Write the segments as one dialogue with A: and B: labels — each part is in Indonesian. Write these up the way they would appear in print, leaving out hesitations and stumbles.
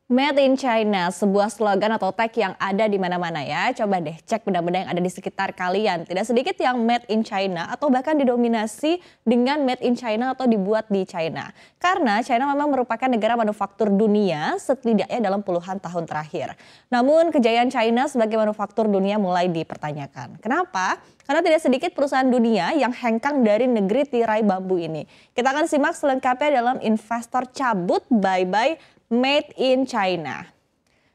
A: Made in China, sebuah slogan atau tag yang ada di mana-mana ya. Coba deh cek benda-benda yang ada di sekitar kalian. Tidak sedikit yang made in China atau bahkan didominasi dengan made in China atau dibuat di China. Karena China memang merupakan negara manufaktur dunia setidaknya dalam puluhan tahun terakhir. Namun kejayaan China sebagai manufaktur dunia mulai dipertanyakan. Kenapa? Karena tidak sedikit perusahaan dunia yang hengkang dari negeri tirai bambu ini. Kita akan simak selengkapnya dalam Investor Cabut Bye-Bye Made in China.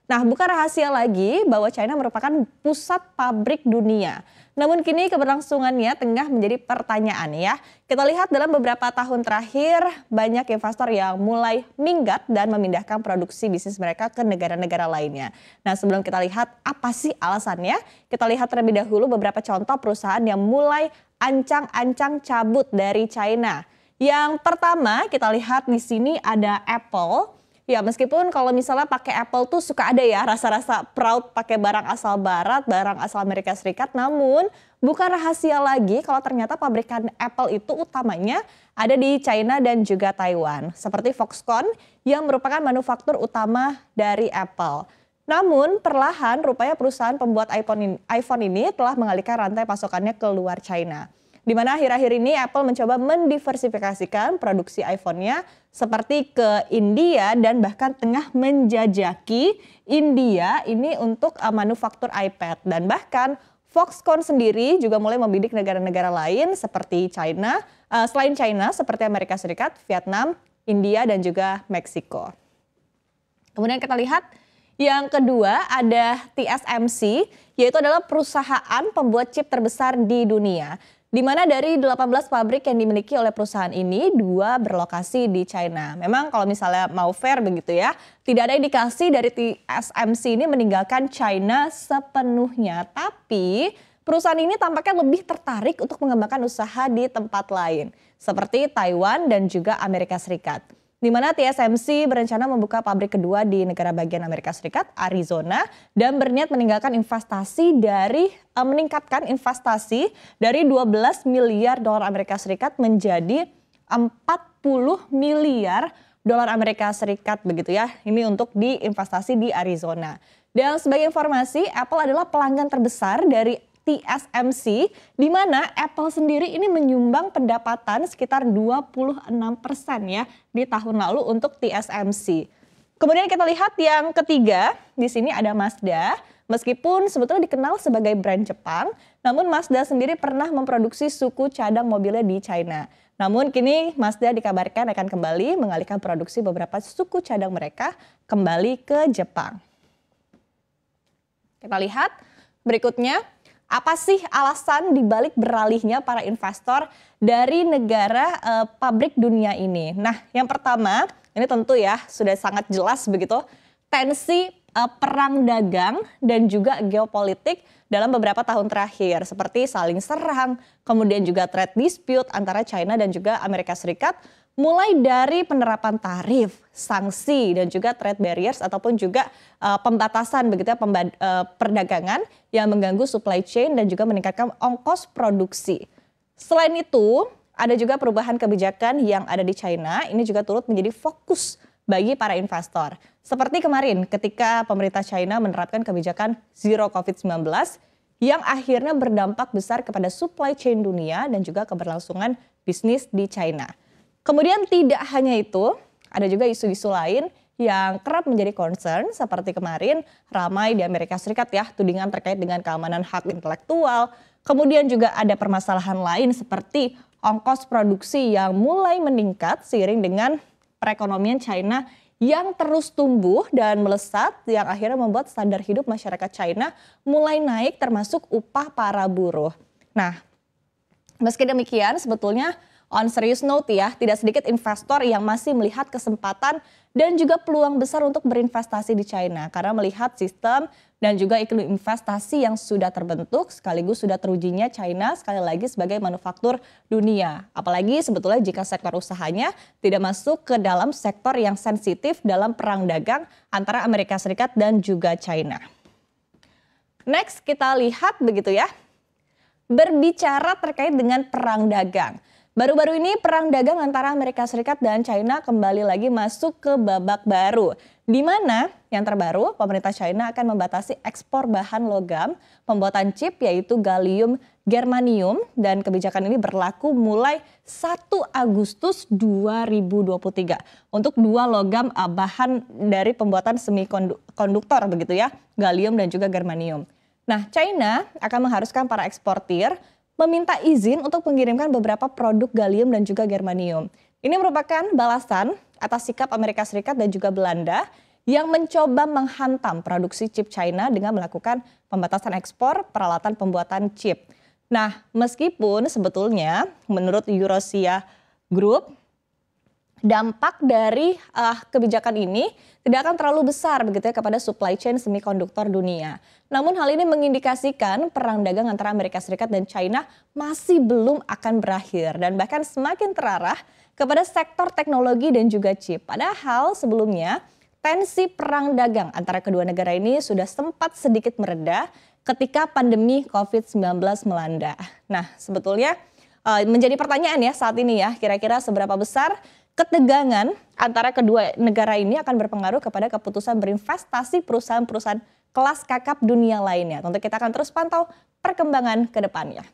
A: Nah, bukan rahasia lagi bahwa China merupakan pusat pabrik dunia. Namun kini keberlangsungannya tengah menjadi pertanyaan ya. Kita lihat dalam beberapa tahun terakhir banyak investor yang mulai minggat dan memindahkan produksi bisnis mereka ke negara-negara lainnya. Nah, sebelum kita lihat apa sih alasannya, kita lihat terlebih dahulu beberapa contoh perusahaan yang mulai ancang-ancang cabut dari China. Yang pertama kita lihat di sini ada Apple. Ya, meskipun kalau misalnya pakai Apple tuh suka ada ya rasa-rasa proud pakai barang asal barat, barang asal Amerika Serikat. Namun bukan rahasia lagi kalau ternyata pabrikan Apple itu utamanya ada di China dan juga Taiwan. Seperti Foxconn yang merupakan manufaktur utama dari Apple. Namun perlahan rupanya perusahaan pembuat iPhone ini telah mengalihkan rantai pasokannya ke luar China. Di mana akhir-akhir ini Apple mencoba mendiversifikasikan produksi iPhone-nya seperti ke India dan bahkan tengah menjajaki India ini untuk manufaktur iPad. Dan bahkan Foxconn sendiri juga mulai membidik negara-negara lain seperti China, selain China seperti Amerika Serikat, Vietnam, India dan juga Meksiko. Kemudian kita lihat yang kedua ada TSMC, yaitu adalah perusahaan pembuat chip terbesar di dunia. Di mana dari 18 pabrik yang dimiliki oleh perusahaan ini, 2 berlokasi di China. Memang kalau misalnya mau fair begitu ya, tidak ada indikasi dari TSMC ini meninggalkan China sepenuhnya. Tapi perusahaan ini tampaknya lebih tertarik untuk mengembangkan usaha di tempat lain, seperti Taiwan dan juga Amerika Serikat. Di mana TSMC berencana membuka pabrik kedua di negara bagian Amerika Serikat, Arizona, dan berniat meninggalkan meningkatkan investasi dari 12 miliar dolar Amerika Serikat menjadi 40 miliar dolar Amerika Serikat begitu ya. Ini untuk diinvestasi di Arizona. Dan sebagai informasi, Apple adalah pelanggan terbesar dari TSMC, di mana Apple sendiri ini menyumbang pendapatan sekitar 26% ya di tahun lalu untuk TSMC. Kemudian kita lihat yang ketiga, di sini ada Mazda. Meskipun sebetulnya dikenal sebagai brand Jepang, namun Mazda sendiri pernah memproduksi suku cadang mobilnya di China. Namun kini Mazda dikabarkan akan kembali mengalihkan produksi beberapa suku cadang mereka kembali ke Jepang. Kita lihat berikutnya. Apa sih alasan dibalik beralihnya para investor dari negara pabrik dunia ini? Nah, yang pertama, ini tentu ya sudah sangat jelas begitu, tensi perang dagang dan juga geopolitik dalam beberapa tahun terakhir. Seperti saling serang, kemudian juga trade dispute antara China dan juga Amerika Serikat. Mulai dari penerapan tarif, sanksi dan juga trade barriers ataupun juga pembatasan begitu ya, perdagangan yang mengganggu supply chain dan juga meningkatkan ongkos produksi. Selain itu, ada juga perubahan kebijakan yang ada di China, ini juga turut menjadi fokus bagi para investor. Seperti kemarin ketika pemerintah China menerapkan kebijakan Zero COVID-19 yang akhirnya berdampak besar kepada supply chain dunia dan juga keberlangsungan bisnis di China. Kemudian tidak hanya itu, ada juga isu-isu lain yang kerap menjadi concern seperti kemarin ramai di Amerika Serikat ya, tudingan terkait dengan keamanan hak intelektual. Kemudian juga ada permasalahan lain seperti ongkos produksi yang mulai meningkat seiring dengan perekonomian China yang terus tumbuh dan melesat yang akhirnya membuat standar hidup masyarakat China mulai naik termasuk upah para buruh. Nah, meski demikian sebetulnya on serious note ya, tidak sedikit investor yang masih melihat kesempatan dan juga peluang besar untuk berinvestasi di China. Karena melihat sistem dan juga iklim investasi yang sudah terbentuk sekaligus sudah terujinya China sekali lagi sebagai manufaktur dunia. Apalagi sebetulnya jika sektor usahanya tidak masuk ke dalam sektor yang sensitif dalam perang dagang antara Amerika Serikat dan juga China. Next kita lihat begitu ya, berbicara terkait dengan perang dagang. Baru-baru ini perang dagang antara Amerika Serikat dan China kembali lagi masuk ke babak baru. Di mana yang terbaru, pemerintah China akan membatasi ekspor bahan logam pembuatan chip yaitu gallium germanium, dan kebijakan ini berlaku mulai 1 Agustus 2023 untuk 2 logam bahan dari pembuatan semikonduktor begitu ya, gallium dan juga germanium. Nah, China akan mengharuskan para eksportir meminta izin untuk mengirimkan beberapa produk gallium dan juga germanium. Ini merupakan balasan atas sikap Amerika Serikat dan juga Belanda yang mencoba menghantam produksi chip China dengan melakukan pembatasan ekspor peralatan pembuatan chip. Nah, meskipun sebetulnya menurut Eurasia Group, dampak dari kebijakan ini tidak akan terlalu besar begitu ya kepada supply chain semikonduktor dunia. Namun hal ini mengindikasikan perang dagang antara Amerika Serikat dan China masih belum akan berakhir dan bahkan semakin terarah kepada sektor teknologi dan juga chip. Padahal sebelumnya tensi perang dagang antara kedua negara ini sudah sempat sedikit mereda ketika pandemi COVID-19 melanda. Nah, sebetulnya menjadi pertanyaan ya saat ini ya, kira-kira seberapa besar ketegangan antara kedua negara ini akan berpengaruh kepada keputusan berinvestasi perusahaan-perusahaan kelas kakap dunia lainnya. Tentu kita akan terus pantau perkembangan ke depannya.